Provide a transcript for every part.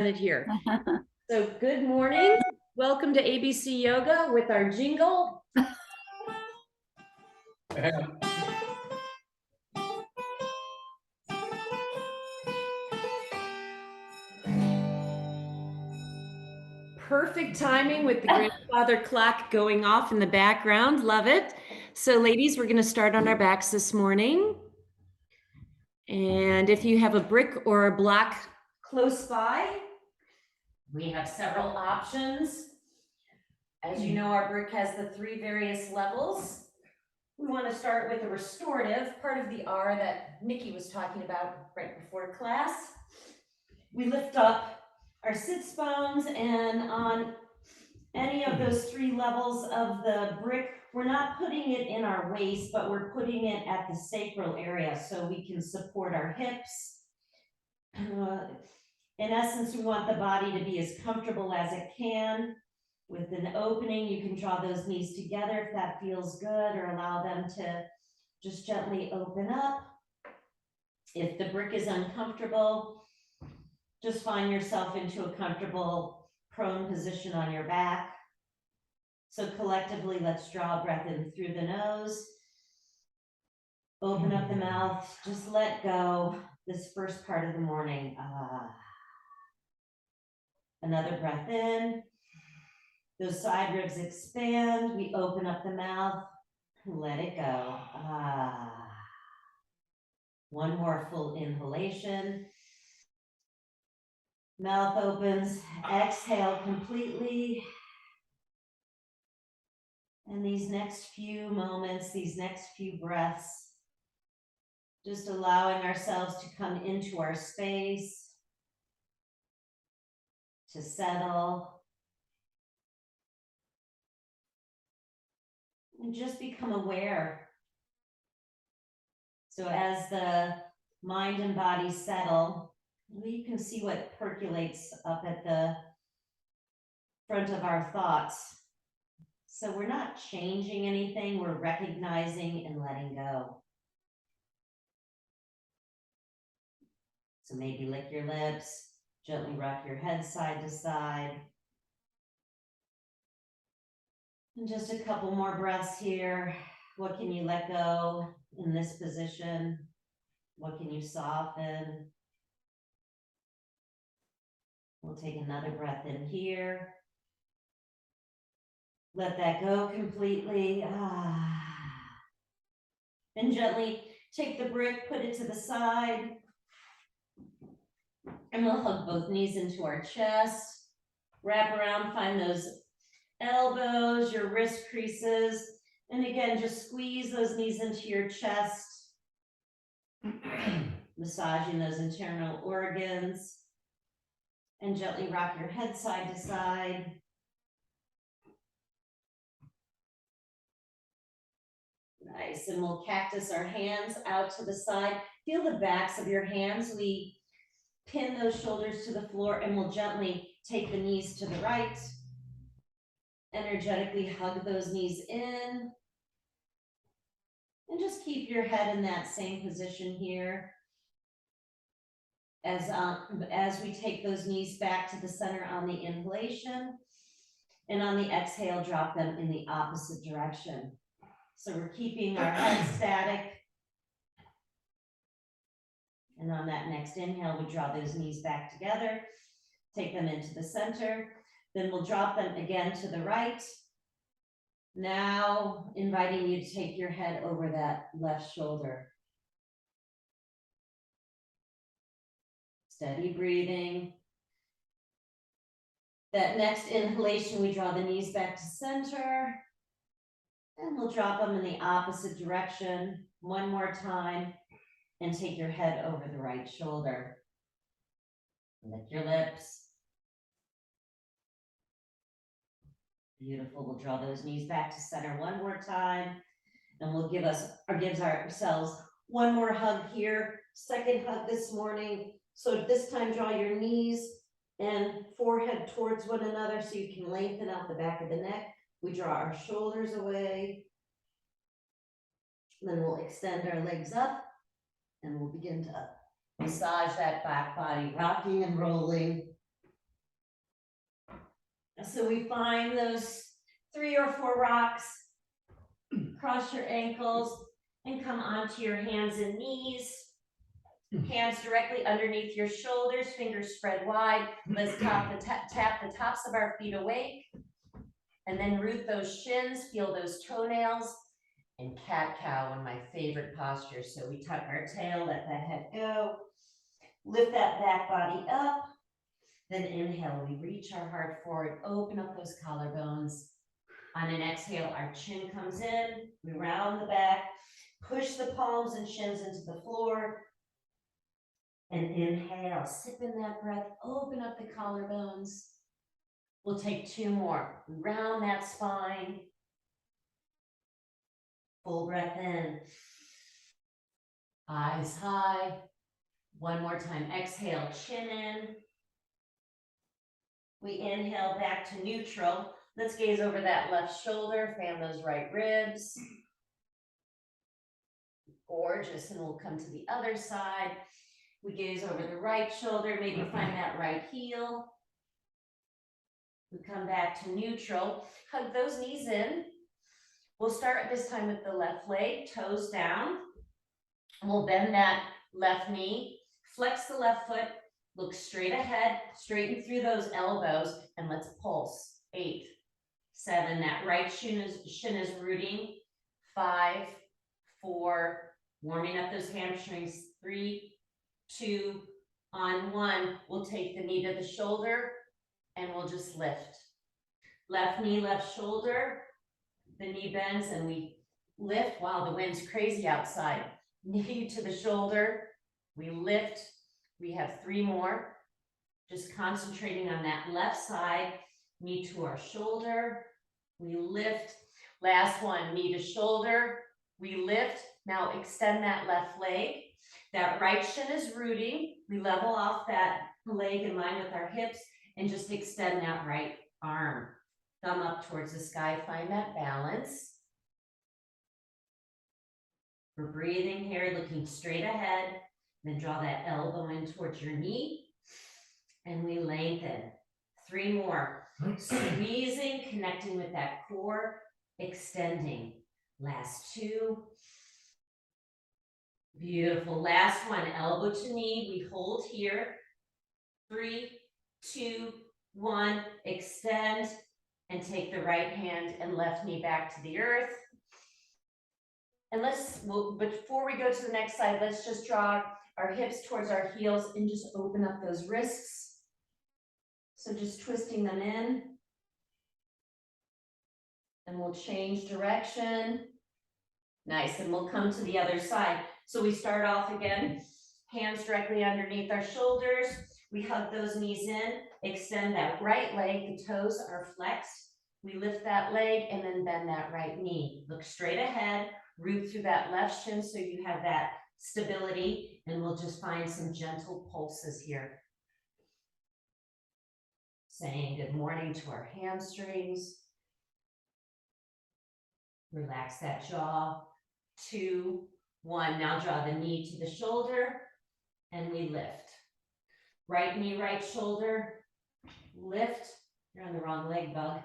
it here. So good morning. Welcome to ABC Yoga with our jingle. Perfect timing with the grandfather clock going off in the background. Love it. So ladies, we're going to start on our backs this morning. And if you have a brick or a block close by, we have several options. As you know, our brick has the 3 various levels. We want to start with a restorative, part of the R that Nikki was talking about right before class. We lift up our sits bones, and on any of those 3 levels of the brick, we're not putting it in our waist, but we're putting it at the sacral area so we can support our hips. In essence, we want the body to be as comfortable as it can. With an opening, you can draw those knees together if that feels good, or allow them to just gently open up. If the brick is uncomfortable, just find yourself into a comfortable prone position on your back. So collectively, let's draw a breath in through the nose. Open up the mouth, just let go this first part of the morning. Another breath in. Those side ribs expand. We open up the mouth, let it go. One more full inhalation. Mouth opens, exhale completely. And these next few moments, these next few breaths, just allowing ourselves to come into our space, to settle, and just become aware. So as the mind and body settle, you can see what percolates up at the front of our thoughts. So we're not changing anything, we're recognizing and letting go. So maybe lick your lips, gently rock your head side to side. And just a couple more breaths here. What can you let go in this position? What can you soften? We'll take another breath in here. Let that go completely. And gently take the brick, put it to the side. And we'll hug both knees into our chest. Wrap around, find those elbows, your wrist creases. And again, just squeeze those knees into your chest. Massaging those internal organs. And gently rock your head side to side. Nice, and we'll cactus our hands out to the side. Feel the backs of your hands. We pin those shoulders to the floor, and we'll gently take the knees to the right. Energetically hug those knees in. And just keep your head in that same position here. As we take those knees back to the center on the inhalation, and on the exhale, drop them in the opposite direction. So we're keeping our head static. And on that next inhale, we draw those knees back together, take them into the center. Then we'll drop them again to the right. Now, inviting you to take your head over that left shoulder. Steady breathing. That next inhalation, we draw the knees back to center. And we'll drop them in the opposite direction. One more time. And take your head over the right shoulder. Lick your lips. Beautiful. We'll draw those knees back to center one more time. And we'll gives ourselves one more hug here. Second hug this morning. So this time, draw your knees and forehead towards one another so you can lengthen out the back of the neck. We draw our shoulders away. Then we'll extend our legs up and we'll begin to massage that back body, rocking and rolling. So we find those 3 or 4 rocks, cross your ankles, and come onto your hands and knees. Hands directly underneath your shoulders, fingers spread wide. Let's tap the tops of our feet awake. And then root those shins, feel those toenails. And cat-cow, one of my favorite postures. So we tuck our tail, let that head go. Lift that back body up. Then inhale, we reach our heart forward, open up those collarbones. On an exhale, our chin comes in, we round the back, push the palms and shins into the floor. And inhale, sip in that breath, open up the collarbones. We'll take 2 more. Round that spine. Full breath in. Eyes high. One more time. Exhale, chin in. We inhale back to neutral. Let's gaze over that left shoulder, fan those right ribs. Gorgeous, and we'll come to the other side. We gaze over the right shoulder, maybe find that right heel. We come back to neutral, hug those knees in. We'll start this time with the left leg, toes down. We'll bend that left knee, flex the left foot, look straight ahead, straighten through those elbows, and let's pulse. 8, 7, that right shin is rooting. 5, 4, warming up those hamstrings. 3, 2, on 1, we'll take the knee to the shoulder and we'll just lift. Left knee, left shoulder, the knee bends and we lift. Wow, the wind's crazy outside. Knee to the shoulder, we lift. We have 3 more. Just concentrating on that left side, knee to our shoulder, we lift. Last one, knee to shoulder, we lift. Now extend that left leg. That right shin is rooting. We level off that leg in line with our hips and just extend that right arm. Thumb up towards the sky, find that balance. We're breathing here, looking straight ahead. Then draw that elbow in towards your knee. And we lengthen. 3 more. Squeezing, connecting with that core, extending. Last 2. Beautiful. Last one, elbow to knee. We hold here. 3, 2, 1. Extend and take the right hand and left knee back to the earth. And before we go to the next side, let's just draw our hips towards our heels and just open up those wrists. So just twisting them in. And we'll change direction. Nice, and we'll come to the other side. So we start off again, hands directly underneath our shoulders. We hug those knees in, extend that right leg, the toes are flexed. We lift that leg and then bend that right knee. Look straight ahead, root through that left shin so you have that stability, and we'll just find some gentle pulses here. Saying good morning to our hamstrings. Relax that jaw. 2, 1. Now draw the knee to the shoulder and we lift. Right knee, right shoulder, lift. You're on the wrong leg, bug.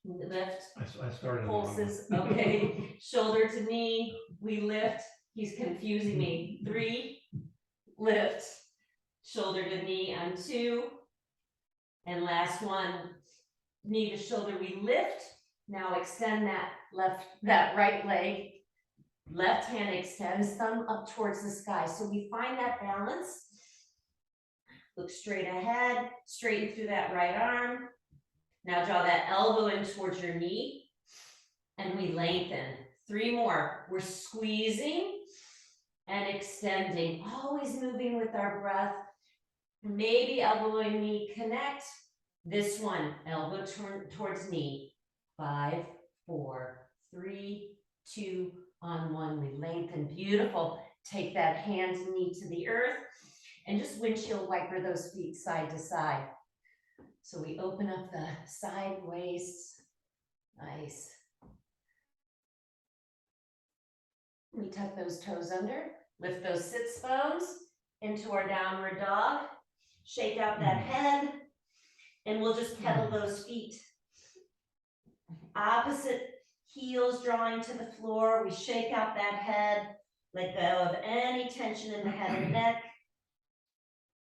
Lift. I started Pulses. Okay. Shoulder to knee, we lift. He's confusing me. 3, lift. Shoulder to knee on 2. And last one, knee to shoulder, we lift. Now extend that right leg. Left hand extends, thumb up towards the sky. So we find that balance. Look straight ahead, straighten through that right arm. Now draw that elbow in towards your knee and we lengthen. 3 more. We're squeezing and extending, always moving with our breath. Maybe elbow and knee connect. This one, elbow towards knee. 5, 4, 3, 2, on 1. We lengthen. Beautiful. Take that hands and knee to the earth and just windshield wiper those feet side to side. So we open up the side waists. Nice. We tuck those toes under, lift those sits bones into our downward dog. Shake out that head, and we'll just pedal those feet Opposite heels drawing to the floor. We shake out that head. Let go of any tension in the head and neck.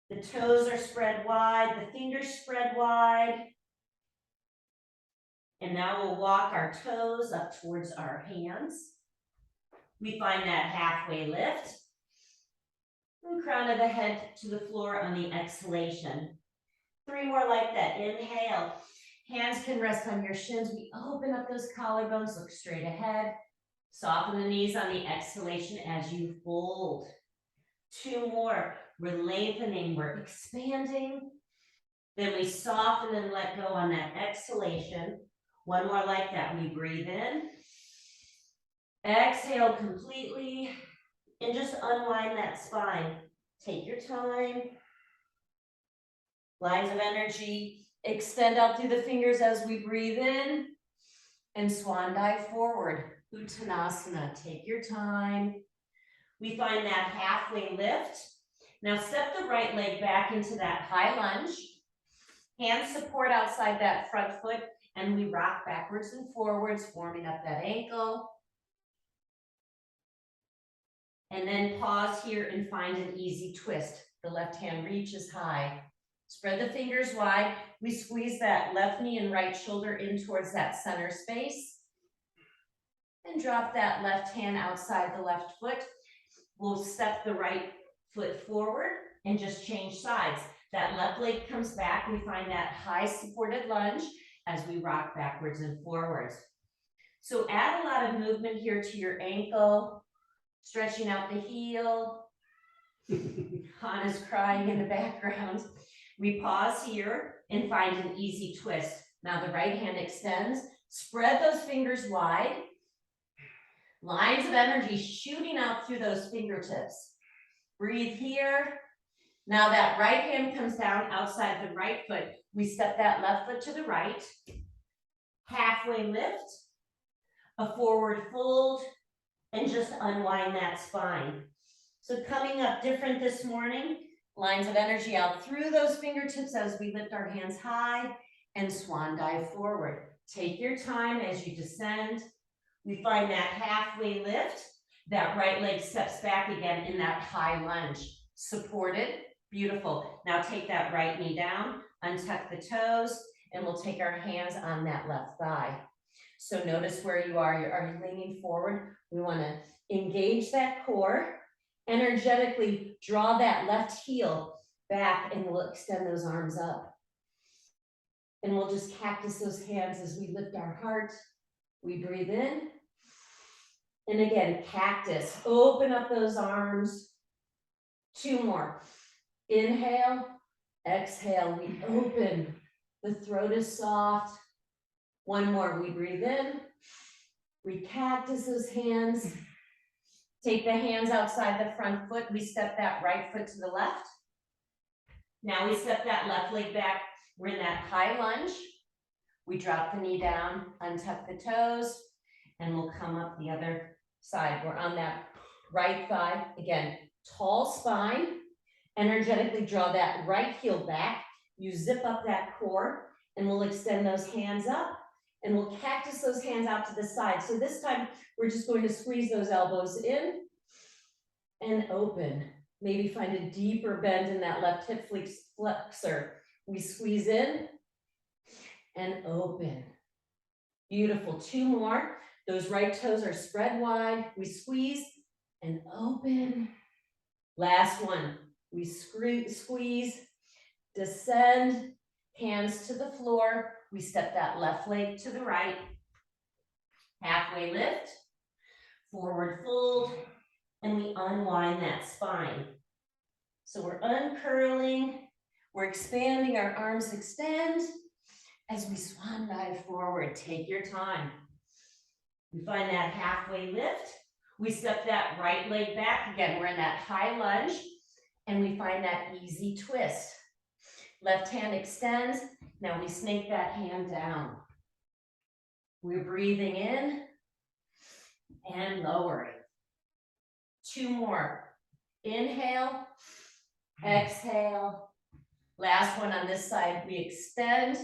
The toes are spread wide, the fingers spread wide. And now we'll walk our toes up towards our hands. We find that halfway lift. And crown of the head to the floor on the exhalation. 3 more like that. Inhale. Hands can rest on your shins. We open up those collarbones, look straight ahead. Soften the knees on the exhalation as you fold. 2 more. We're lengthening, we're expanding. Then we soften and let go on that exhalation. 1 more like that. We breathe in. Exhale completely. And just unwind that spine. Take your time. Lines of energy. Extend out through the fingers as we breathe in. And swan dive forward. Uttanasana. Take your time. We find that halfway lift. Now step the right leg back into that high lunge. Hands support outside that front foot. And we rock backwards and forwards, warming up that ankle. And then pause here and find an easy twist. The left hand reaches high. Spread the fingers wide. We squeeze that left knee and right shoulder in towards that center space. And drop that left hand outside the left foot. We'll step the right foot forward and just change sides. That left leg comes back. We find that high supported lunge as we rock backwards and forwards. So add a lot of movement here to your ankle. Stretching out the heel. Hannah's crying in the background. We pause here and find an easy twist. Now the right hand extends. Spread those fingers wide. Lines of energy shooting out through those fingertips. Breathe here. Now that right hand comes down outside the right foot. We step that left foot to the right. Halfway lift. A forward fold. And just unwind that spine. So coming up different this morning, lines of energy out through those fingertips as we lift our hands high and swan dive forward. Take your time as you descend. We find that halfway lift. That right leg steps back again in that high lunge. Supported, beautiful. Now take that right knee down, untuck the toes, and we'll take our hands on that left thigh. So notice where you are. Are you leaning forward? We want to engage that core. Energetically draw that left heel back and we'll extend those arms up. And we'll just cactus those hands as we lift our heart. We breathe in. And again, cactus. Open up those arms. 2 more. Inhale. Exhale. We open. The throat is soft. 1 more. We breathe in. We cactus those hands. Take the hands outside the front foot. We step that right foot to the left. Now we step that left leg back. We're in that high lunge. We drop the knee down, untuck the toes, and we'll come up the other side. We're on that right thigh. Again, tall spine. Energetically draw that right heel back. You zip up that core, and we'll extend those hands up. And we'll cactus those hands out to the side. So this time, we're just going to squeeze those elbows in and open. Maybe find a deeper bend in that left hip flexor. We squeeze in and open. Beautiful. 2 more. Those right toes are spread wide. We squeeze and open. Last one. We squeeze, descend, hands to the floor. We step that left leg to the right. Halfway lift, forward fold, and we unwind that spine. So we're uncurling, we're expanding, our arms extend as we swan dive forward. Take your time. We find that halfway lift. We step that right leg back. Again, we're in that high lunge, and we find that easy twist. Left hand extends. Now we snake that hand down. We're breathing in and lowering. 2 more. Inhale, exhale. Last one on this side. We extend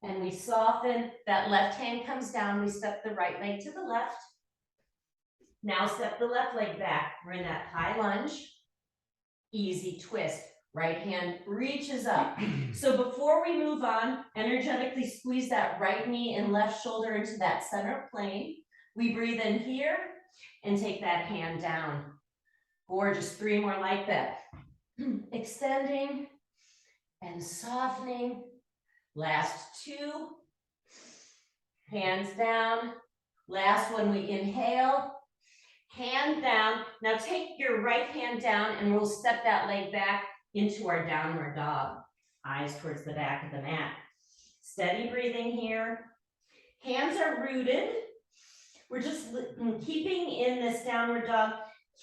And we soften, that left hand comes down, we step the right leg to the left. Now step the left leg back. We're in that high lunge. Easy twist. Right hand reaches up. So before we move on, energetically squeeze that right knee and left shoulder into that center plane. We breathe in here and take that hand down. Gorgeous. 3 more like that. Extending and softening. Last 2. Hands down. Last one, we inhale. Hand down. Now take your right hand down and we'll step that leg back into our downward dog. Eyes towards the back of the mat. Steady breathing here. Hands are rooted. We're just keeping in this downward dog.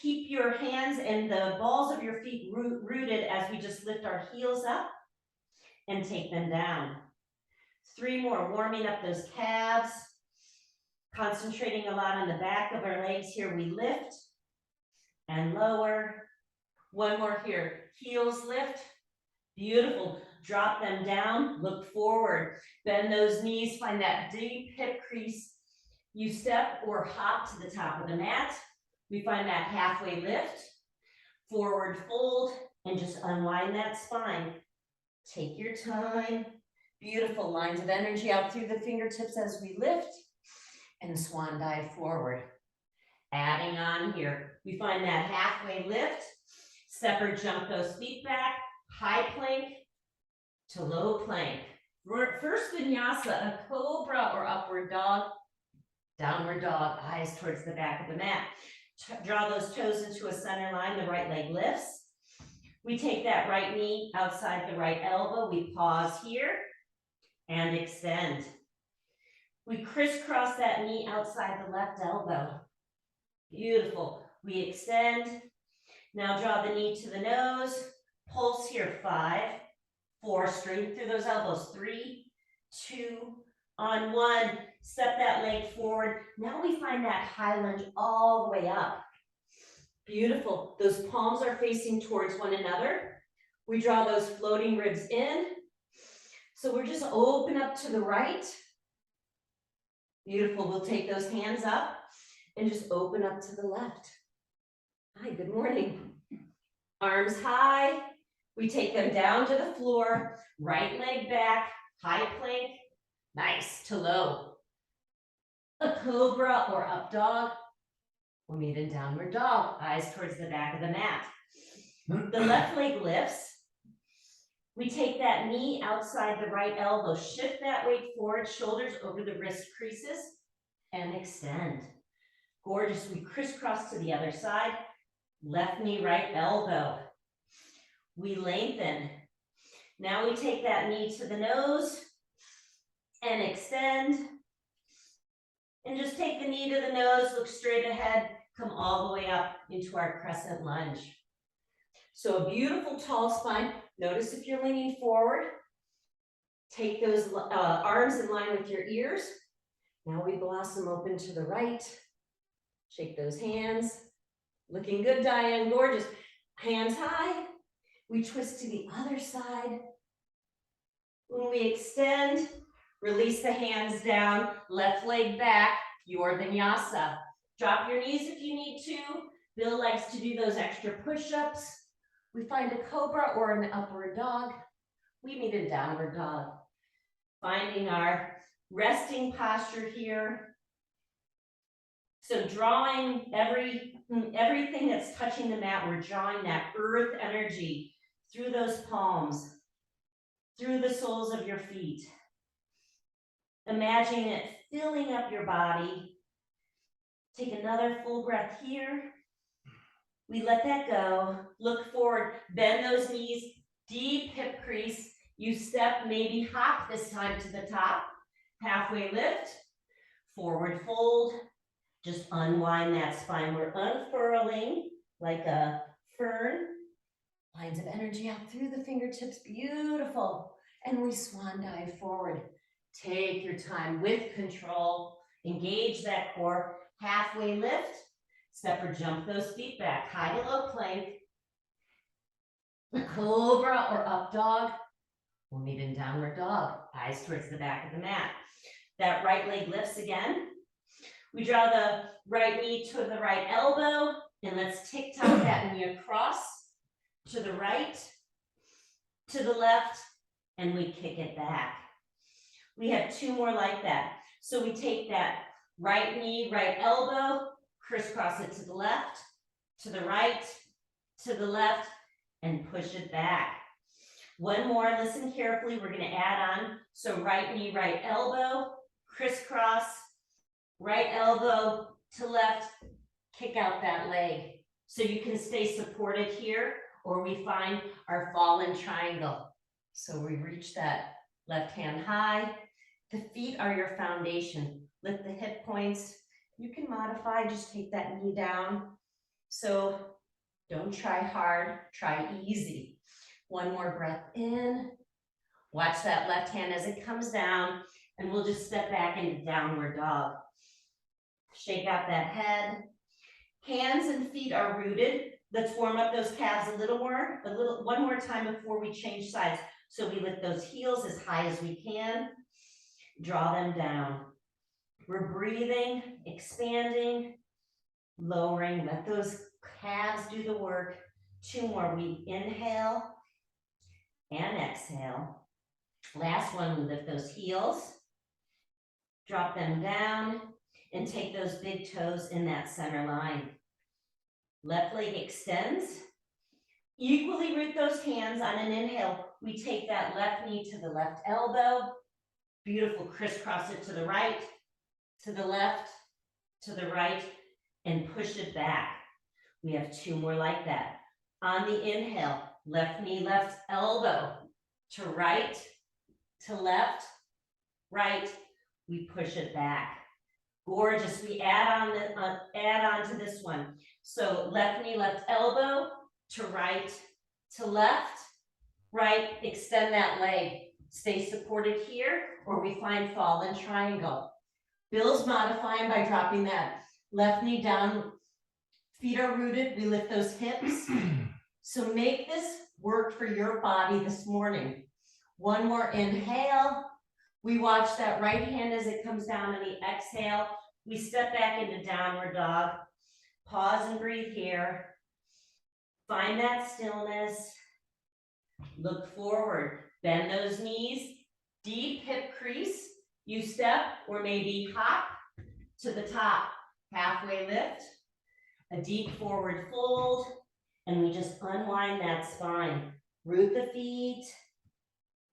Keep your hands and the balls of your feet rooted as we just lift our heels up and take them down. 3 more, warming up those calves. Concentrating a lot on the back of our legs here. We lift and lower. 1 more here. Heels lift. Beautiful. Drop them down. Look forward. Bend those knees. Find that deep hip crease. You step or hop to the top of the mat. We find that halfway lift. Forward fold and just unwind that spine. Take your time. Beautiful lines of energy out through the fingertips as we lift. And swan dive forward. Adding on here, we find that halfway lift, step or jump those feet back, high plank to low plank. First vinyasa, a cobra or upward dog, downward dog, eyes towards the back of the mat. Draw those toes into a center line, the right leg lifts. We take that right knee outside the right elbow, we pause here and extend. We crisscross that knee outside the left elbow. Beautiful. We extend. Now draw the knee to the nose. Pulse here. 5, 4. Straighten through those elbows. 3, 2, on 1. Step that leg forward. Now we find that high lunge all the way up. Beautiful. Those palms are facing towards one another. We draw those floating ribs in. So we're just open up to the right. Beautiful. We'll take those hands up and just open up to the left. Hi, good morning. Arms high. We take them down to the floor. Right leg back, high plank, nice to low. A cobra or up dog. We'll meet in downward dog, eyes towards the back of the mat. The left leg lifts. We take that knee outside the right elbow, shift that weight forward, shoulders over the wrist creases, and extend. Gorgeous. We crisscross to the other side, left knee, right elbow. We lengthen. Now we take that knee to the nose and extend. And just take the knee to the nose, look straight ahead, come all the way up into our crescent lunge. So a beautiful tall spine. Notice if you're leaning forward, take those arms in line with your ears. Now we blossom open to the right. Shake those hands. Looking good, Diane, gorgeous. Hands high. We twist to the other side. When we extend, release the hands down, left leg back, your vinyasa. Drop your knees if you need to. Bill likes to do those extra push-ups. We find a cobra or an upward dog. We meet in downward dog. Finding our resting posture here. So drawing everything that's touching the mat, we're drawing that earth energy through those palms, through the soles of your feet. Imagine it filling up your body. Take another full breath here. We let that go. Look forward, bend those knees, deep hip crease. You step, maybe hop this time to the top. Halfway lift, forward fold. Just unwind that spine. We're unfurling like a fern. Lines of energy out through the fingertips, beautiful. And we swan dive forward. Take your time with control. Engage that core. Halfway lift. Step or jump those feet back. High to low plank. Cobra or up dog. We'll meet in downward dog, eyes towards the back of the mat. That right leg lifts again. We draw the right knee to the right elbow, and let's tick-tock that knee across to the right, to the left, and we kick it back. We have 2 more like that. So we take that right knee, right elbow, crisscross it to the left, to the right, to the left, and push it back. 1 more, listen carefully, we're gonna add on. So right knee, right elbow, crisscross, right elbow to left, kick out that leg. So you can stay supported here, or we find our fallen triangle. So we reach that left hand high. The feet are your foundation. Lift the hip points. You can modify, just take that knee down. So don't try hard, try easy. 1 more breath in. Watch that left hand as it comes down, and we'll just step back into downward dog. Shake out that head. Hands and feet are rooted. Let's warm up those calves a little more, 1 more time before we change sides. So we lift those heels as high as we can. Draw them down. We're breathing, expanding, lowering. Let those calves do the work. 2 more. We inhale and exhale. Last one, we lift those heels, drop them down, and take those big toes in that center line. Left leg extends. Equally root those hands on an inhale. We take that left knee to the left elbow. Beautiful, crisscross it to the right, to the left, to the right, and push it back. We have 2 more like that. On the inhale, left knee, left elbow, to right, to left, right, we push it back. Gorgeous, we add on to this one. So left knee, left elbow, to right, to left, right, extend that leg. Stay supported here, or we find fallen triangle. Bill's modifying by dropping that left knee down. Feet are rooted, we lift those hips. So make this work for your body this morning. 1 more inhale. We watch that right hand as it comes down on the exhale. We step back into downward dog. Pause and breathe here. Find that stillness. Look forward. Bend those knees. Deep hip crease. You step or maybe hop to the top. Halfway lift. A deep forward fold. And we just unwind that spine. Root the feet.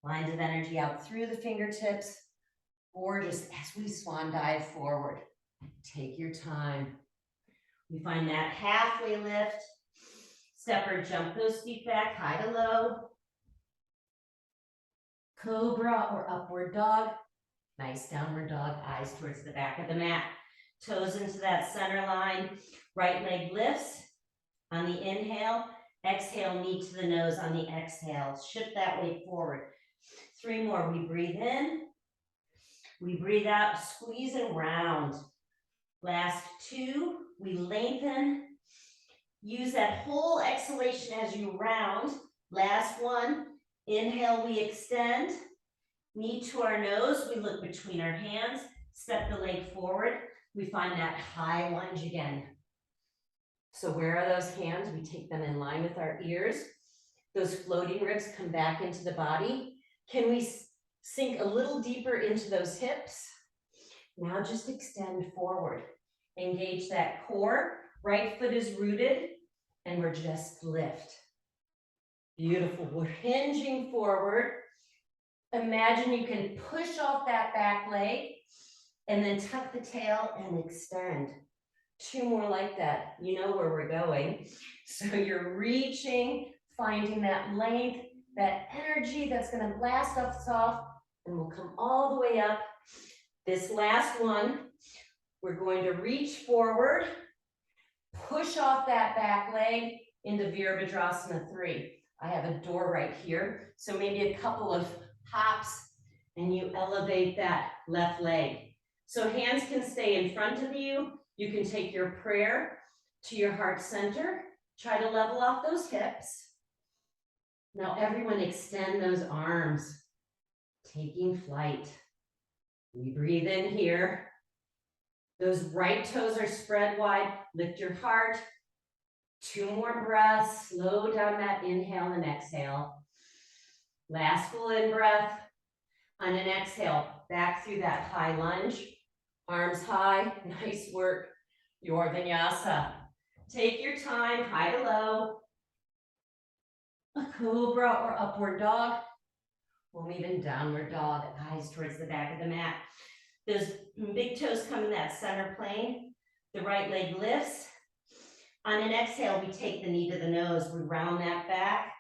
Lines of energy out through the fingertips. Gorgeous as we swan dive forward. Take your time. We find that halfway lift. Step or jump those feet back, high to low. Cobra or upward dog. Nice downward dog, eyes towards the back of the mat. Toes into that center line. Right leg lifts on the inhale. Exhale, knee to the nose on the exhale. Shift that weight forward. 3 more. We breathe in. We breathe out, squeeze and round. Last 2, we lengthen. Use that whole exhalation as you round. Last 1, inhale, we extend. Knee to our nose, we look between our hands. Step the leg forward. We find that high lunge again. So where are those hands? We take them in line with our ears. Those floating ribs come back into the body. Can we sink a little deeper into those hips? Now just extend forward. Engage that core. Right foot is rooted, and we're just lift. Beautiful. We're hinging forward. Imagine you can push off that back leg, and then tuck the tail and extend. 2 more like that. You know where we're going. So you're reaching, finding that length, that energy that's going to blast us off, and we'll come all the way up. This last one, we're going to reach forward, push off that back leg into Virabhadrasana 3. I have a door right here, so maybe a couple of hops, and you elevate that left leg. So hands can stay in front of you. You can take your prayer to your heart center. Try to level off those hips. Now everyone extend those arms. taking flight. We breathe in here. Those right toes are spread wide. Lift your heart. 2 more breaths. Slow down that inhale and exhale. Last full in breath. On an exhale, back through that high lunge. Arms high. Nice work. Your vinyasa. Take your time, high to low. A cobra or upward dog. We'll meet in downward dog, eyes towards the back of the mat. Those big toes come in that center plane. The right leg lifts. On an exhale, we take the knee to the nose. We round that back.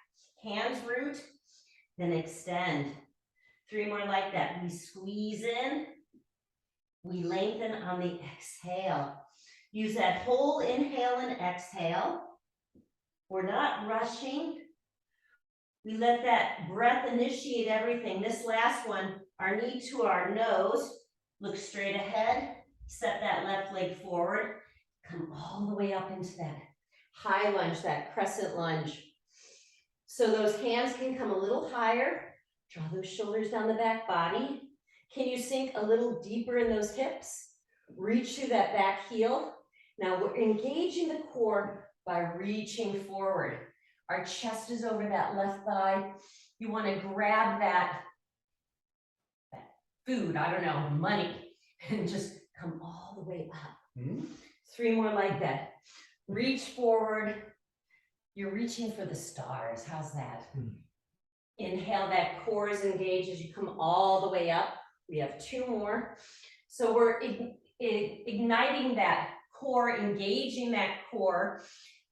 Hands root, then extend. 3 more like that. We squeeze in. We lengthen on the exhale. Use that whole inhale and exhale. We're not rushing. We let that breath initiate everything. This last one, our knee to our nose, look straight ahead, step that left leg forward, come all the way up into that high lunge, that crescent lunge. So those hands can come a little higher, draw those shoulders down the back body. Can you sink a little deeper in those hips? Reach through that back heel. Now we're engaging the core by reaching forward. Our chest is over that left thigh. You want to grab that food, I don't know, money, and just come all the way up. 3 more like that. Reach forward. You're reaching for the stars. How's that? Inhale, that core is engaged as you come all the way up. We have 2 more. So we're igniting that core, engaging that core.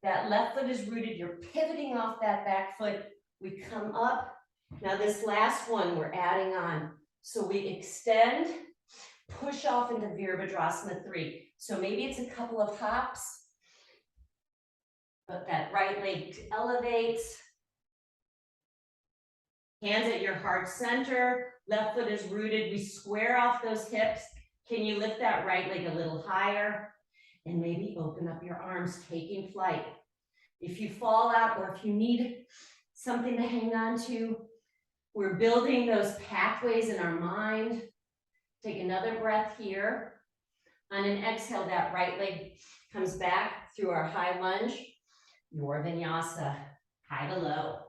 That left foot is rooted. You're pivoting off that back foot. We come up. Now this last one, we're adding on. So we extend, push off into Virabhadrasana 3. So maybe it's a couple of hops, but that right leg elevates. Hands at your heart center. Left foot is rooted. We square off those hips. Can you lift that right leg a little higher? And maybe open up your arms, taking flight. If you fall out or if you need something to hang on to, we're building those pathways in our mind. Take another breath here. On an exhale, that right leg comes back through our high lunge. Your vinyasa, high to low.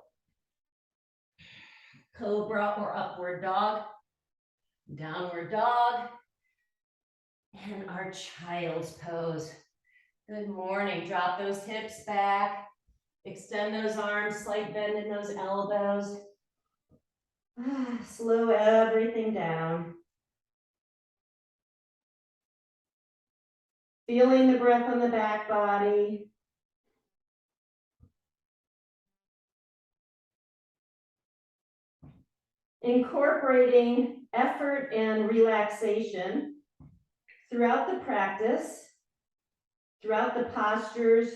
Cobra or upward dog. Downward dog. And our child's pose. Good morning. Drop those hips back. Extend those arms, slight bend in those elbows. Slow everything down. Feeling the breath on the back body. Incorporating effort and relaxation throughout the practice, throughout the postures,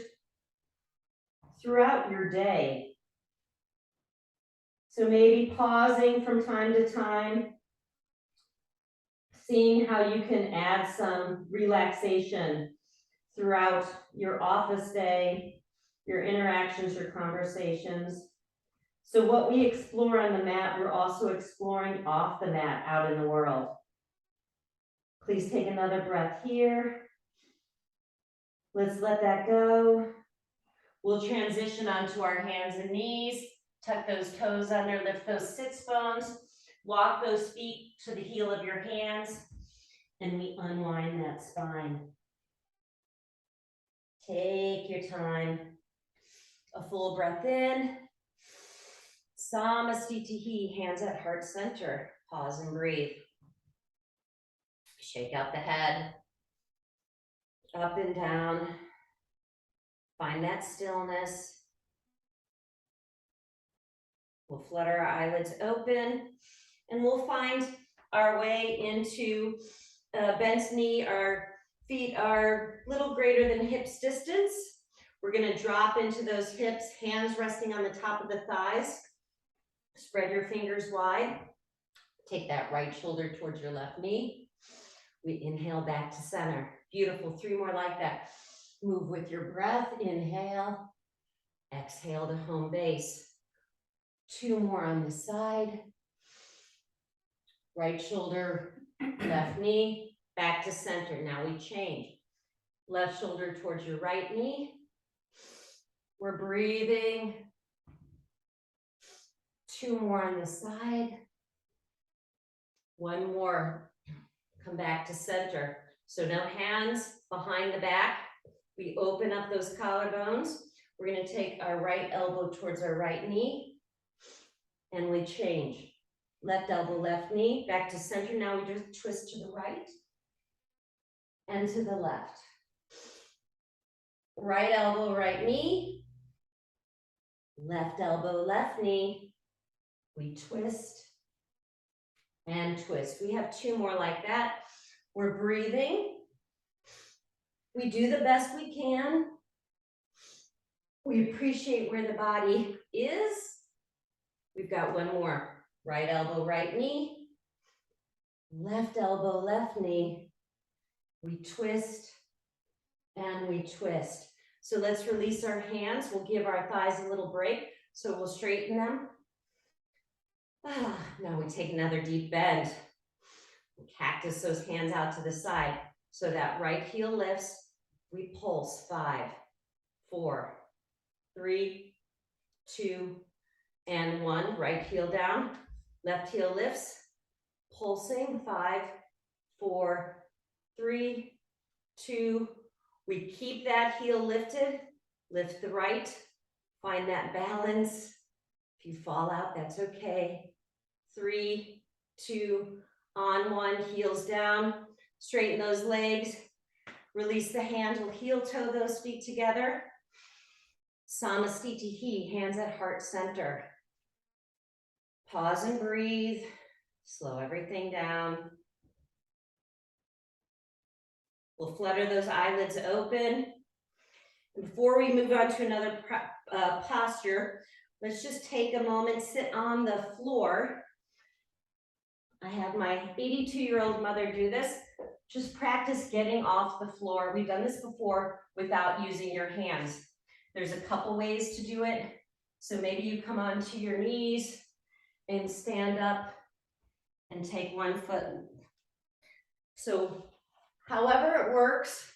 throughout your day. So maybe pausing from time to time, seeing how you can add some relaxation throughout your office day, your interactions, your conversations. So what we explore on the mat, we're also exploring off the mat out in the world. Please take another breath here. Let's let that go. We'll transition onto our hands and knees. Tuck those toes under, lift those sits bones. Walk those feet to the heel of your hands. And we unwind that spine. Take your time. A full breath in. Samastitihi, hands at heart center. Pause and breathe. Shake out the head. Up and down. Find that stillness. We'll flutter our eyelids open and we'll find our way into bent knee. Our feet are a little greater than hips distance. We're going to drop into those hips, hands resting on the top of the thighs. Spread your fingers wide. Take that right shoulder towards your left knee. We inhale back to center. Beautiful. 3 more like that. Move with your breath. Inhale. Exhale to home base. 2 more on this side. Right shoulder, left knee, back to center. Now we change. Left shoulder towards your right knee. We're breathing. 2 more on the side. 1 more. Come back to center. So no hands behind the back. We open up those collarbones. We're going to take our right elbow towards our right knee. And we change. Left elbow, left knee, back to center. Now we just twist to the right and to the left. Right elbow, right knee. Left elbow, left knee. We twist and twist. We have 2 more like that. We're breathing. We do the best we can. We appreciate where the body is. We've got 1 more. Right elbow, right knee. Left elbow, left knee. We twist and we twist. So let's release our hands. We'll give our thighs a little break. So we'll straighten them. Now we take another deep bend. Cactus those hands out to the side. So that right heel lifts. We pulse. 5, 4, 3, 2, and 1. Right heel down. Left heel lifts. Pulsing. 5, 4, 3, 2. We keep that heel lifted. Lift the right. Find that balance. If you fall out, that's okay. 3, 2, on 1, heels down. Straighten those legs. Release the hands. We'll heel toe those feet together. Samastitihi, hands at heart center. Pause and breathe. Slow everything down. We'll flutter those eyelids open. Before we move on to another posture, let's just take a moment, sit on the floor. I had my 82-year-old mother do this. Just practice getting off the floor. We've done this before without using your hands. There's a couple ways to do it. So maybe you come onto your knees and stand up and take 1 foot. So however it works,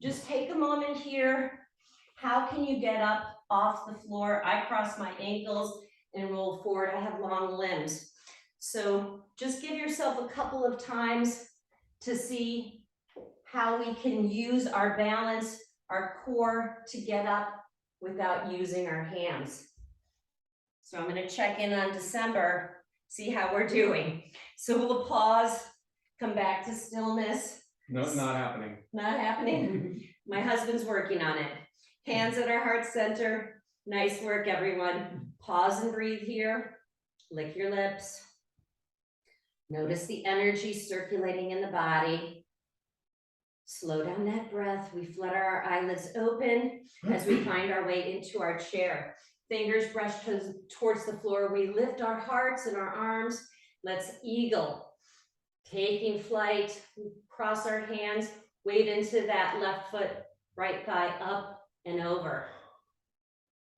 just take a moment here. How can you get up off the floor? I cross my ankles and roll forward. I have long limbs. So just give yourself a couple of times to see how we can use our balance, our core to get up without using our hands. So I'm going to check in on December, see how we're doing. So we'll pause, come back to stillness. No, not happening. Not happening? My husband's working on it. Hands at our heart center. Nice work, everyone. Pause and breathe here. Lick your lips. Notice the energy circulating in the body. Slow down that breath. We flutter our eyelids open as we find our way into our chair. Fingers brush towards the floor. We lift our hearts and our arms. Let's eagle. Taking flight. Cross our hands. Weight into that left foot, right thigh up and over.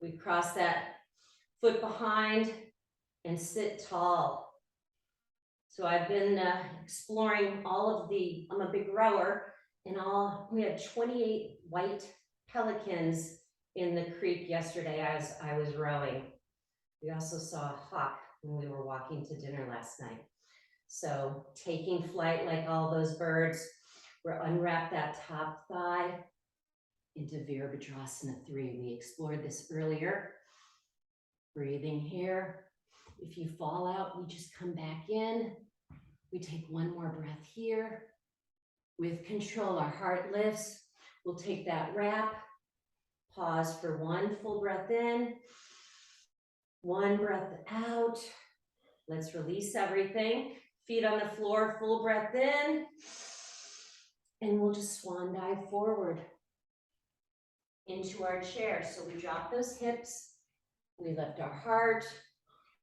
We cross that foot behind and sit tall. So I've been exploring all of I'm a big rower, and we had 28 white pelicans in the creek yesterday as I was rowing. We also saw a hawk when we were walking to dinner last night. So taking flight like all those birds, we'll unwrap that top thigh into Virabhadrasana 3. We explored this earlier. Breathing here. If you fall out, we just come back in. We take 1 more breath here. With control, our heart lifts. We'll take that wrap. Pause for 1 full breath in. 1 breath out. Let's release everything. Feet on the floor, full breath in. And we'll just swan dive forward into our chair. So we drop those hips. We lift our heart.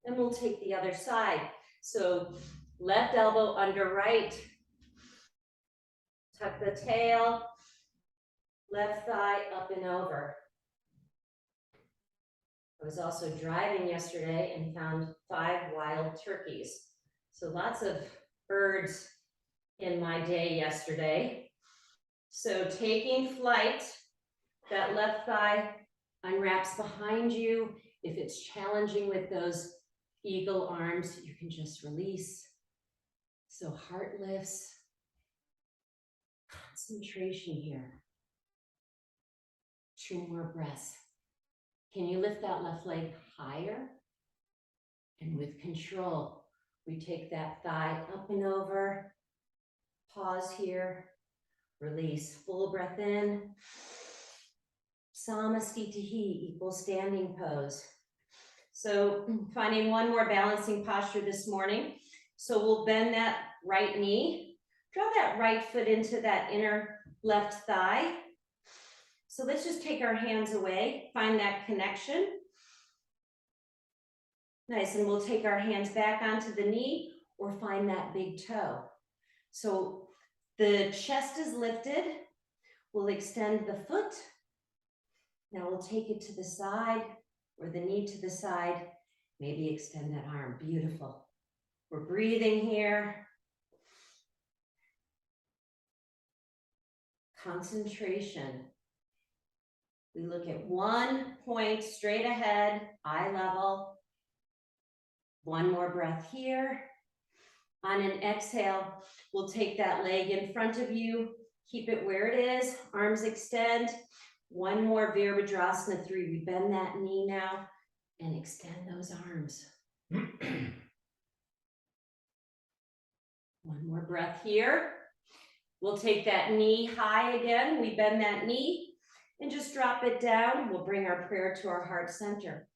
And we'll take the other side. So left elbow under right. Tuck the tail. Left thigh up and over. I was also driving yesterday and found 5 wild turkeys. So lots of birds in my day yesterday. So taking flight, that left thigh unwraps behind you. If it's challenging with those eagle arms, you can just release. So heart lifts. Concentration here. 2 more breaths. Can you lift that left leg higher? And with control, we take that thigh up and over. Pause here. Release. Full breath in. Samastitihi, equal standing pose. So finding one more balancing posture this morning. So we'll bend that right knee. Draw that right foot into that inner left thigh. So let's just take our hands away, find that connection. Nice, and we'll take our hands back onto the knee or find that big toe. So the chest is lifted. We'll extend the foot. Now we'll take it to the side or the knee to the side. Maybe extend that arm. Beautiful. We're breathing here. Concentration. We look at one point straight ahead, eye level. One more breath here. On an exhale, we'll take that leg in front of you. Keep it where it is. Arms extend. One more Virabhadrasana 3. We bend that knee now and extend those arms. One more breath here. We'll take that knee high again. We bend that knee and just drop it down. We'll bring our prayer to our heart center.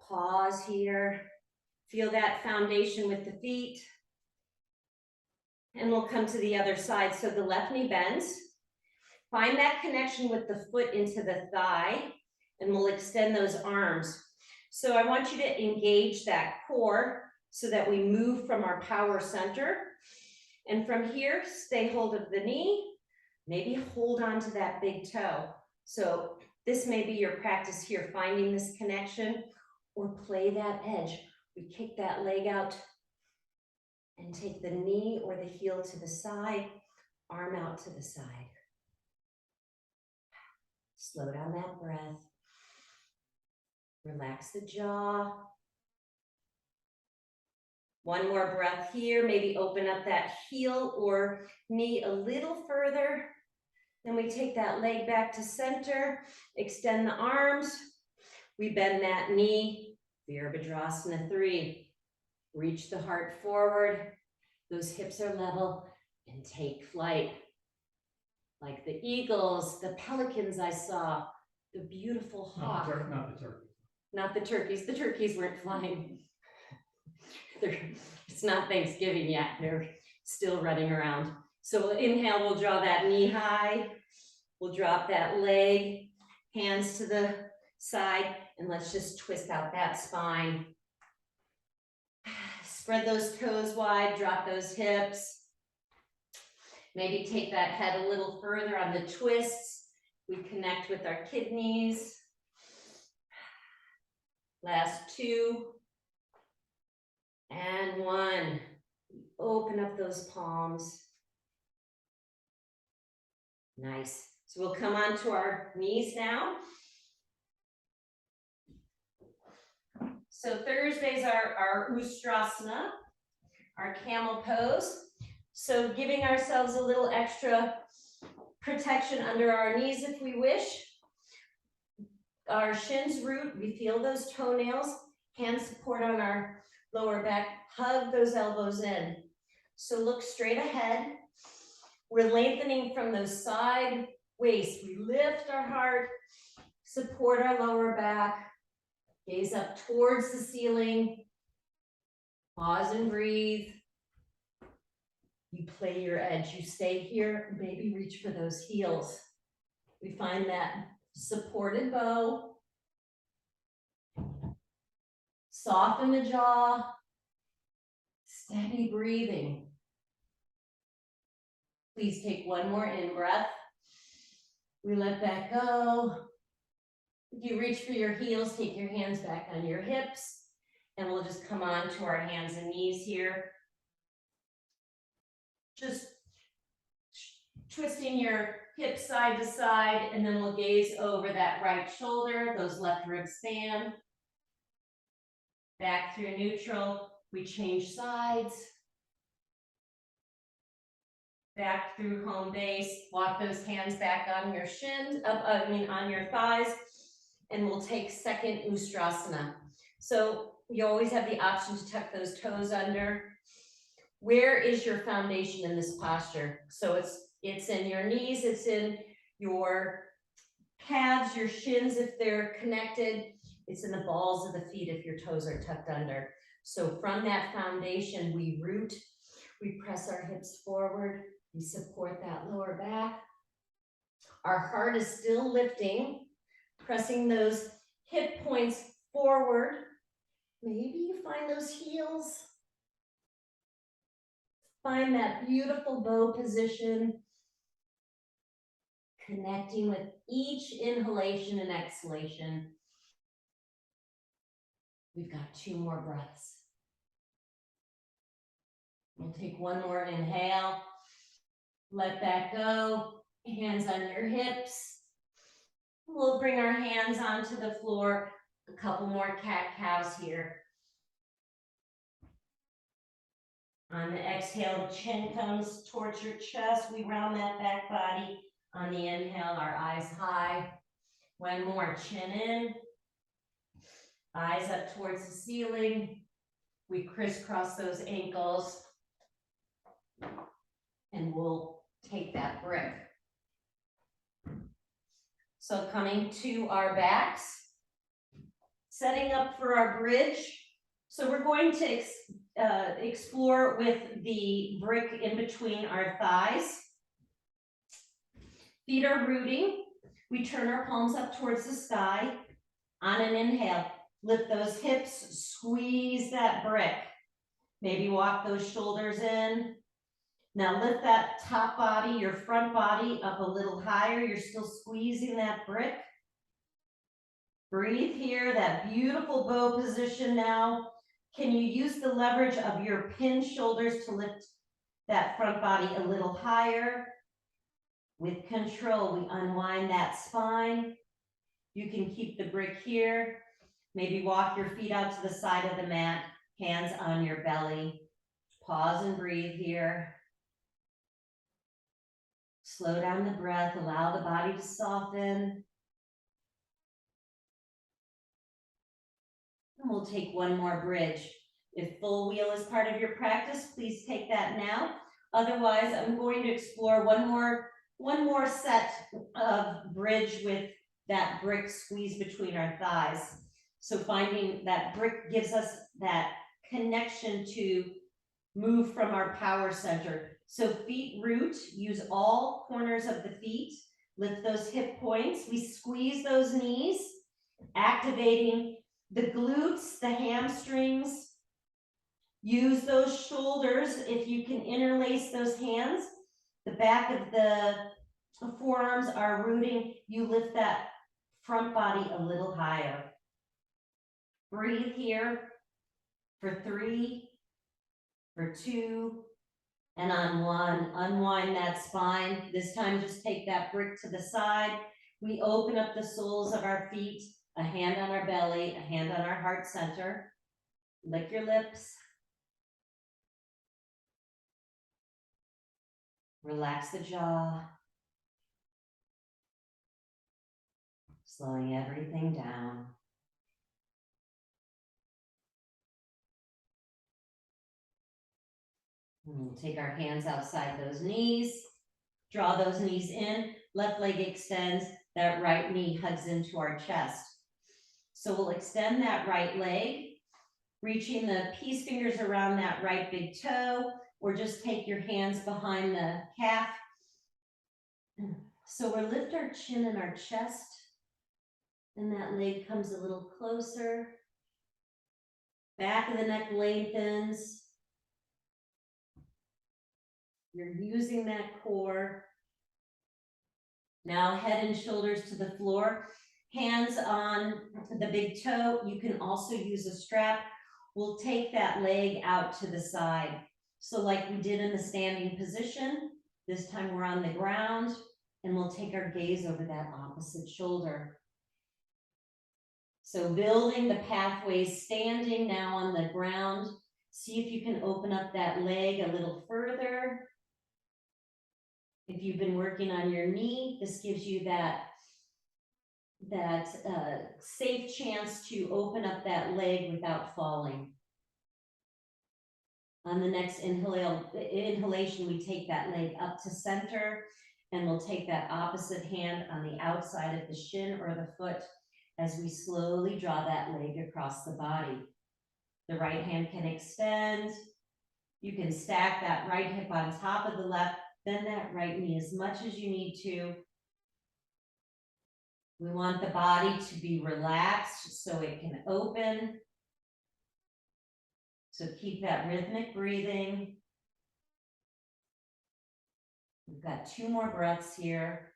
Pause here. Feel that foundation with the feet. And we'll come to the other side. So the left knee bends. Find that connection with the foot into the thigh, and we'll extend those arms. So I want you to engage that core so that we move from our power center. And from here, stay hold of the knee, maybe hold on to that big toe. So this may be your practice here, finding this connection, or play that edge. We kick that leg out and take the knee or the heel to the side, arm out to the side. Slow down that breath. Relax the jaw. One more breath here. Maybe open up that heel or knee a little further. Then we take that leg back to center. Extend the arms. We bend that knee. Virabhadrasana 3. Reach the heart forward. Those hips are level and take flight. Like the eagles, the pelicans I saw, the beautiful hawk. Not the turkeys. Not the turkeys. The turkeys weren't flying. It's not Thanksgiving yet. They're still running around. So inhale, we'll draw that knee high. We'll drop that leg, hands to the side, and let's just twist out that spine. Spread those toes wide, drop those hips. Maybe take that head a little further on the twists. We connect with our kidneys. Last 2. And 1. Open up those palms. Nice. So we'll come onto our knees now. So Thursdays are our Ustrasana, our camel pose. So giving ourselves a little extra protection under our knees if we wish. Our shins root, we feel those toenails, hand support on our lower back, hug those elbows in. So look straight ahead. We're lengthening from those side waists. We lift our heart, support our lower back, gaze up towards the ceiling. Pause and breathe. You play your edge. You stay here, maybe reach for those heels. We find that supported bow. Soften the jaw. Steady breathing. Please take one more in breath. We let that go. If you reach for your heels, take your hands back on your hips, and we'll just come on to our hands and knees here. just twisting your hips side to side, and then we'll gaze over that right shoulder, those left ribs span. Back through neutral, we change sides. Back through home base, walk those hands back on your shins, on your thighs, and we'll take second Ustrasana. So you always have the option to tuck those toes under. Where is your foundation in this posture? So it's in your knees, it's in your calves, your shins if they're connected, it's in the balls of the feet if your toes are tucked under. So from that foundation, we root, we press our hips forward, we support that lower back. Our heart is still lifting, pressing those hip points forward. Maybe you find those heels. Find that beautiful bow position. Connecting with each inhalation and exhalation. We've got 2 more breaths. We'll take one more inhale. Let that go. Hands on your hips. We'll bring our hands onto the floor. A couple more cat-cows here. On the exhale, the chin comes towards your chest. We round that back body. On the inhale, our eyes high. One more, chin in. Eyes up towards the ceiling. We crisscross those ankles. And we'll take that brick. So coming to our backs. Setting up for our bridge. So we're going to explore with the brick in between our thighs. Feet are rooting. We turn our palms up towards the sky. On an inhale, lift those hips, squeeze that brick. Maybe walk those shoulders in. Now lift that top body, your front body up a little higher. You're still squeezing that brick. Breathe here, that beautiful bow position now. Can you use the leverage of your pinned shoulders to lift that front body a little higher? With control, we unwind that spine. You can keep the brick here. Maybe walk your feet out to the side of the mat, hands on your belly. Pause and breathe here. Slow down the breath, allow the body to soften. And we'll take one more bridge. If full wheel is part of your practice, please take that now. Otherwise, I'm going to explore one more set of bridge with that brick squeeze between our thighs. So finding that brick gives us that connection to move from our power center. So feet root, use all corners of the feet, lift those hip points, we squeeze those knees, activating the glutes, the hamstrings. Use those shoulders if you can interlace those hands. The back of the forearms are rooting. You lift that front body a little higher. Breathe here for 3, for 2, and on 1. Unwind that spine. This time, just take that brick to the side. We open up the soles of our feet, a hand on our belly, a hand on our heart center. Lick your lips. Relax the jaw. Slowing everything down. And we'll take our hands outside those knees. Draw those knees in. Left leg extends. That right knee hugs into our chest. So we'll extend that right leg, reaching the peace fingers around that right big toe, or just take your hands behind the calf. So we'll lift our chin and our chest, and that leg comes a little closer. Back of the neck lengthens. You're using that core. Now head and shoulders to the floor. Hands on the big toe. You can also use a strap. We'll take that leg out to the side. So like we did in the standing position, this time we're on the ground and we'll take our gaze over that opposite shoulder. So building the pathways, standing now on the ground. See if you can open up that leg a little further. If you've been working on your knee, this gives you that safe chance to open up that leg without falling. On the next inhalation, we take that leg up to center, and we'll take that opposite hand on the outside of the shin or the foot as we slowly draw that leg across the body. The right hand can extend. You can stack that right hip on top of the left, bend that right knee as much as you need to. We want the body to be relaxed so it can open. So keep that rhythmic breathing. We've got 2 more breaths here.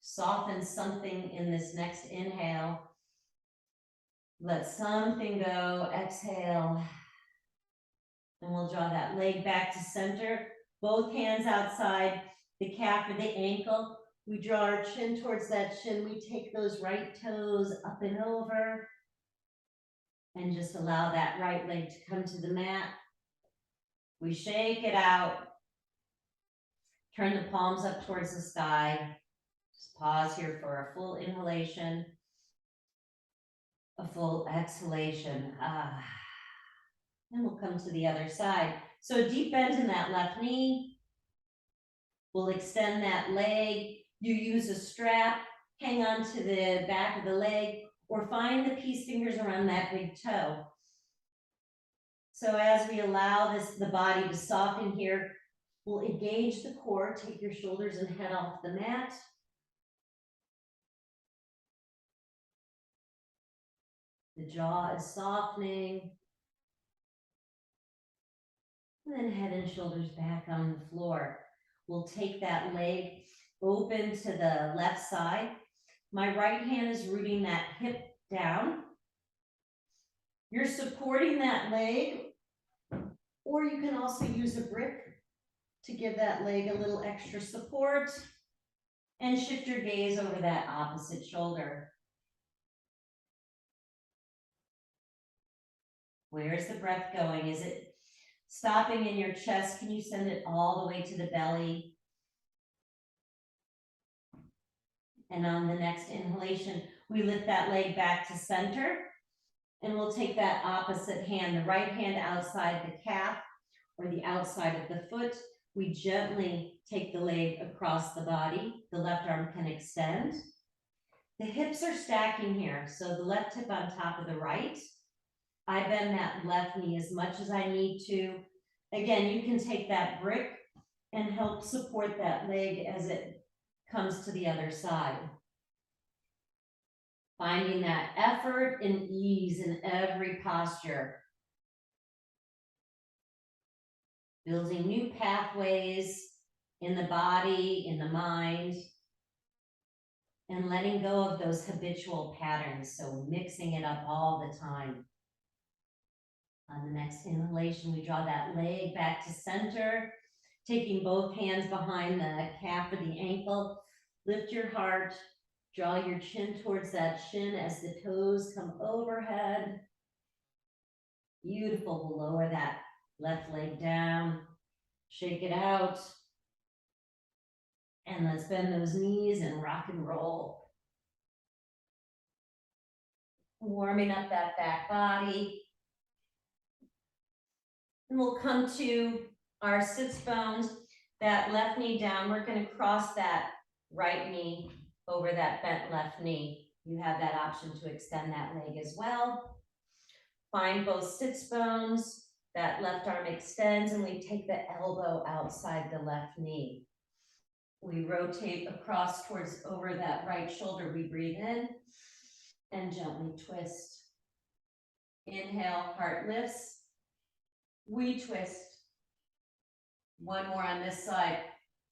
Soften something in this next inhale. Let something go, exhale. And we'll draw that leg back to center. Both hands outside the calf or the ankle. We draw our chin towards that shin. We take those right toes up and over. And just allow that right leg to come to the mat. We shake it out. Turn the palms up towards the sky. Just pause here for a full inhalation. A full exhalation. And we'll come to the other side. So deep bend in that left knee. We'll extend that leg. You use a strap, hang on to the back of the leg, or find the peace fingers around that big toe. So as we allow the body to soften here, we'll engage the core, take your shoulders and head off the mat. The jaw is softening. And then head and shoulders back on the floor. We'll take that leg open to the left side. My right hand is rooting that hip down. You're supporting that leg, or you can also use a brick to give that leg a little extra support, and shift your gaze over that opposite shoulder. Where's the breath going? Is it stopping in your chest? Can you send it all the way to the belly? And on the next inhalation, we lift that leg back to center, and we'll take that opposite hand, the right hand outside the calf or the outside of the foot. We gently take the leg across the body. The left arm can extend. The hips are stacking here, so the left hip on top of the right. I bend that left knee as much as I need to. Again, you can take that brick and help support that leg as it comes to the other side. Finding that effort and ease in every posture. Building new pathways in the body, in the mind, and letting go of those habitual patterns. So mixing it up all the time. On the next inhalation, we draw that leg back to center, taking both hands behind the calf or the ankle. Lift your heart, draw your chin towards that shin as the toes come overhead. Beautiful. We'll lower that left leg down, shake it out. And let's bend those knees and rock and roll. Warming up that back body. And we'll come to our sits bones, that left knee down. We're going to cross that right knee over that bent left knee. You have that option to extend that leg as well. Find both sits bones. That left arm extends, and we take the elbow outside the left knee. We rotate across towards over that right shoulder. We breathe in and gently twist. Inhale, heart lifts. We twist. One more on this side.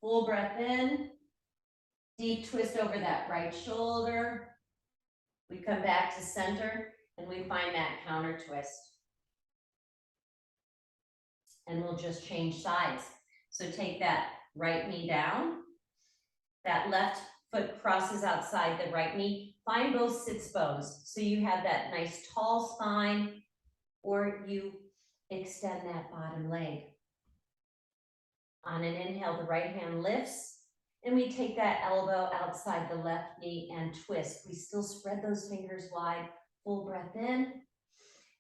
Full breath in. Deep twist over that right shoulder. We come back to center and we find that counter twist. And we'll just change sides. So take that right knee down. That left foot crosses outside the right knee. Find both sits bones. So you have that nice tall spine, or you extend that bottom leg. On an inhale, the right hand lifts, and we take that elbow outside the left knee and twist. We still spread those fingers wide. Full breath in.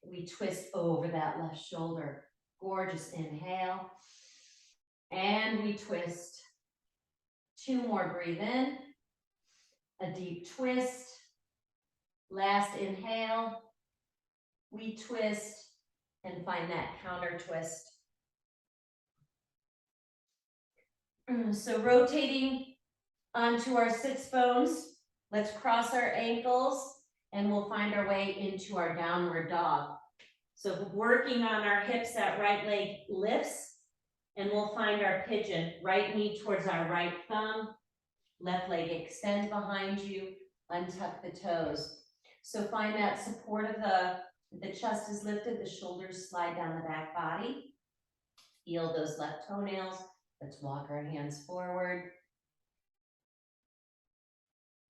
We twist over that left shoulder. Gorgeous inhale. And we twist. 2 more, breathe in. A deep twist. Last inhale. We twist and find that counter twist. So rotating onto our sits bones. Let's cross our ankles and we'll find our way into our downward dog. So working on our hips, that right leg lifts, and we'll find our pigeon. Right knee towards our right thumb, left leg extends behind you, untuck the toes. So find that support of the chest is lifted, the shoulders slide down the back body. Feel those left toenails. Let's walk our hands forward.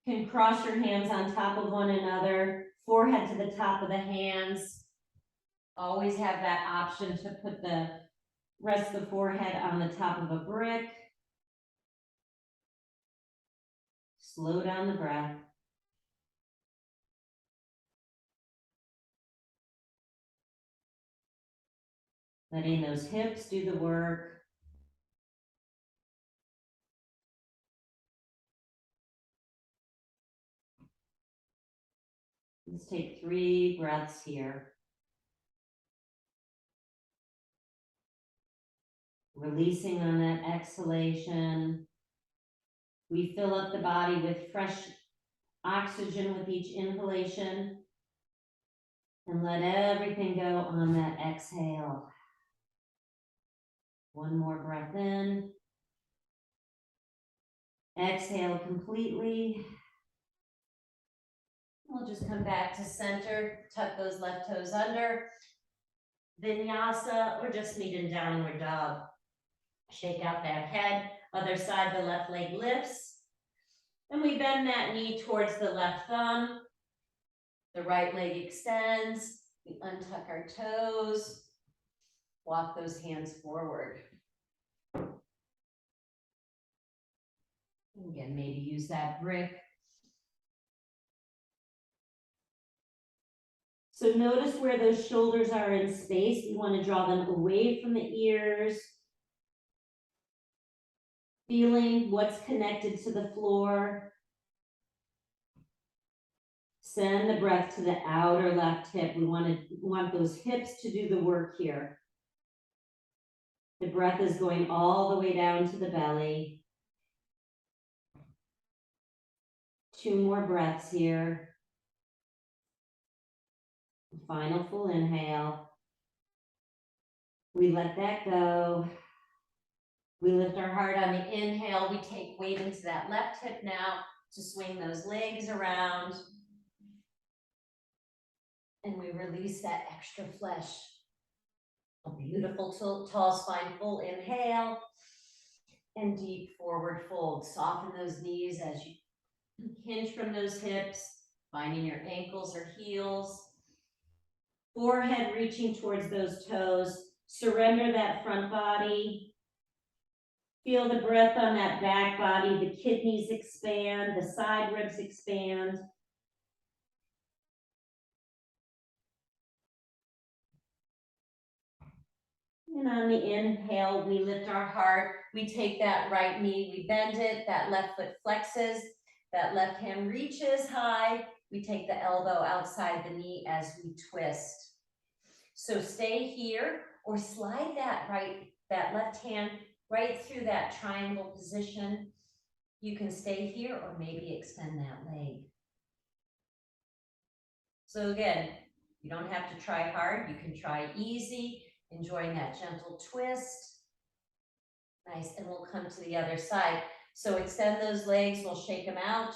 You can cross your hands on top of one another, forehead to the top of the hands. Always have that option to put the rest of the forehead on the top of a brick. Slow down the breath. Letting those hips do the work. Let's take 3 breaths here. Releasing on that exhalation. We fill up the body with fresh oxygen with each inhalation. And let everything go on that exhale. 1 more breath in. Exhale completely. We'll just come back to center, tuck those left toes under. Vinyasa, or just meet in downward dog. Shake out that head. Other side, the left leg lifts. And we bend that knee towards the left thumb. The right leg extends. We untuck our toes. Walk those hands forward. Again, maybe use that brick. So notice where those shoulders are in space. We want to draw them away from the ears. Feeling what's connected to the floor. Send the breath to the outer left hip. We want those hips to do the work here. The breath is going all the way down to the belly. 2 more breaths here. Final full inhale. We let that go. We lift our heart on the inhale. We take weight into that left hip now to swing those legs around. And we release that extra flesh. A beautiful tall spine, full inhale. And deep forward fold. Soften those knees as you hinge from those hips, finding your ankles or heels. Forehead reaching towards those toes. Surrender that front body. Feel the breath on that back body. The kidneys expand, the side ribs expand. And on the inhale, we lift our heart. We take that right knee, we bend it, that left foot flexes, that left hand reaches high. We take the elbow outside the knee as we twist. So stay here or slide that left hand right through that triangle position. You can stay here or maybe extend that leg. So again, you don't have to try hard. You can try easy, enjoying that gentle twist. Nice, and we'll come to the other side. So extend those legs, we'll shake them out.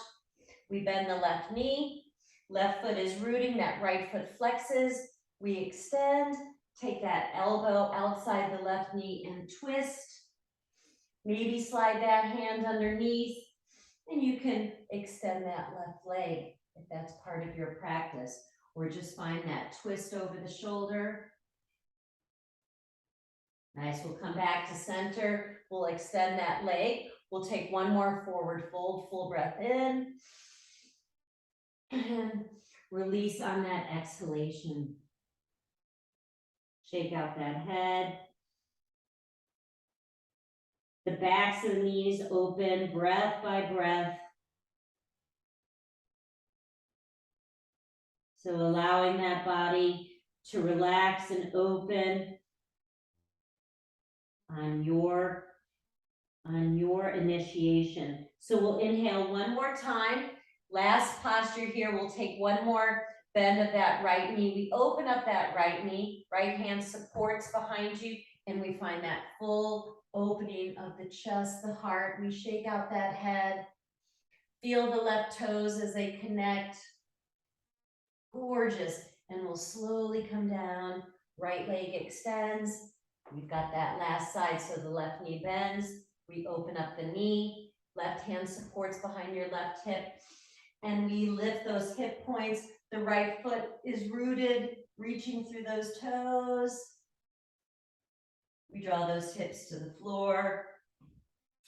We bend the left knee. Left foot is rooting, that right foot flexes. We extend, Take that elbow outside the left knee and twist. Maybe slide that hand underneath, and you can extend that left leg if that's part of your practice, or just find that twist over the shoulder. Nice, we'll come back to center. We'll extend that leg. We'll take one more forward fold, full breath in. And release on that exhalation. Shake out that head. The backs of the knees open, breath by breath. So allowing that body to relax and open on your initiation. So we'll inhale one more time. Last posture here, we'll take one more bend of that right knee. We open up that right knee, right hand supports behind you, and we find that full opening of the chest, the heart. We shake out that head. Feel the left toes as they connect. Gorgeous. And we'll slowly come down. Right leg extends. We've got that last side, so the left knee bends. We open up the knee. Left hand supports behind your left hip. And we lift those hip points. The right foot is rooted, reaching through those toes. We draw those hips to the floor.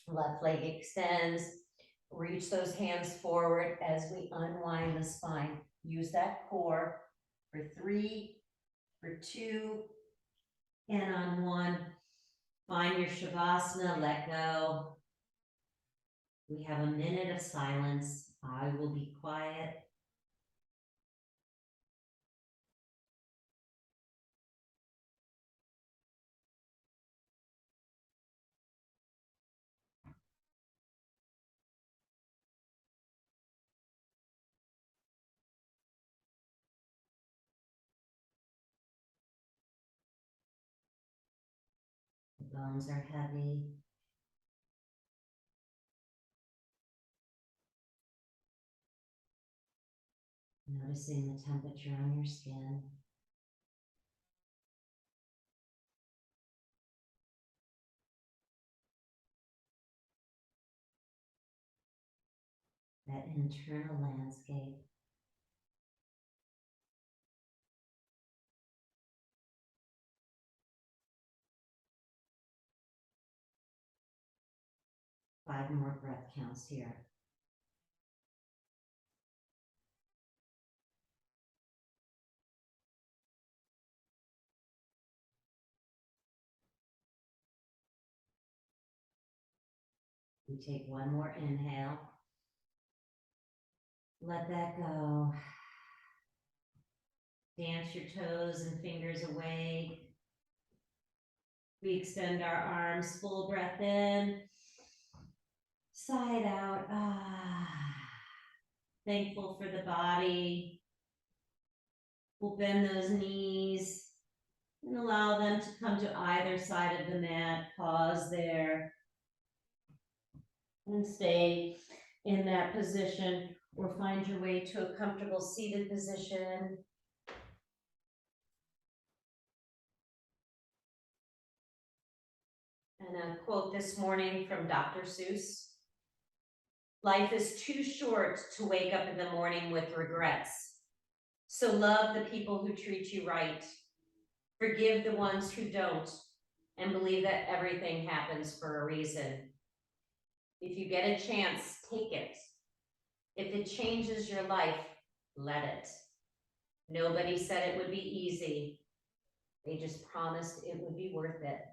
Left leg extends. Reach those hands forward as we unwind the spine. Use that core for 3, for 2, and on 1. Find your Shavasana, let go. We have a minute of silence. I will be quiet. The bones are heavy. Noticing the temperature on your skin. That internal landscape. Five more breath counts here. We take one more inhale. Let that go. Dance your toes and fingers away. We extend our arms, full breath in, side out. Thankful for the body. We'll bend those knees and allow them to come to either side of the mat. Pause there and stay in that position, or find your way to a comfortable seated position. And a quote this morning from Dr. Seuss: "Life is too short to wake up in the morning with regrets. So love the people who treat you right. Forgive the ones who don't, and believe that everything happens for a reason. If you get a chance, take it. If it changes your life, let it. Nobody said it would be easy. They just promised it would be worth it."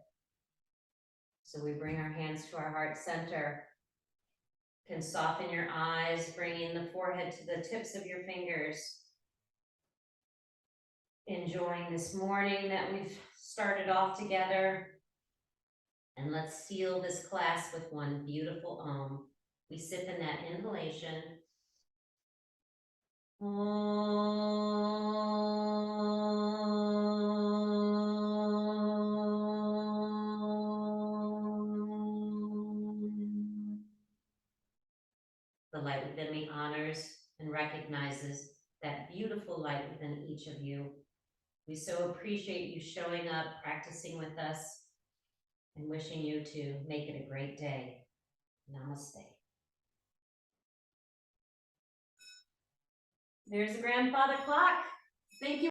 So we bring our hands to our heart center. Can soften your eyes, bringing the forehead to the tips of your fingers. Enjoying this morning that we've started off together. And let's seal this class with one beautiful Om. We sip in that inhalation. The light within me honors and recognizes that beautiful light within each of you. We so appreciate you showing up, practicing with us, and wishing you to make it a great day. Namaste. There's a grandfather clock. Thank you.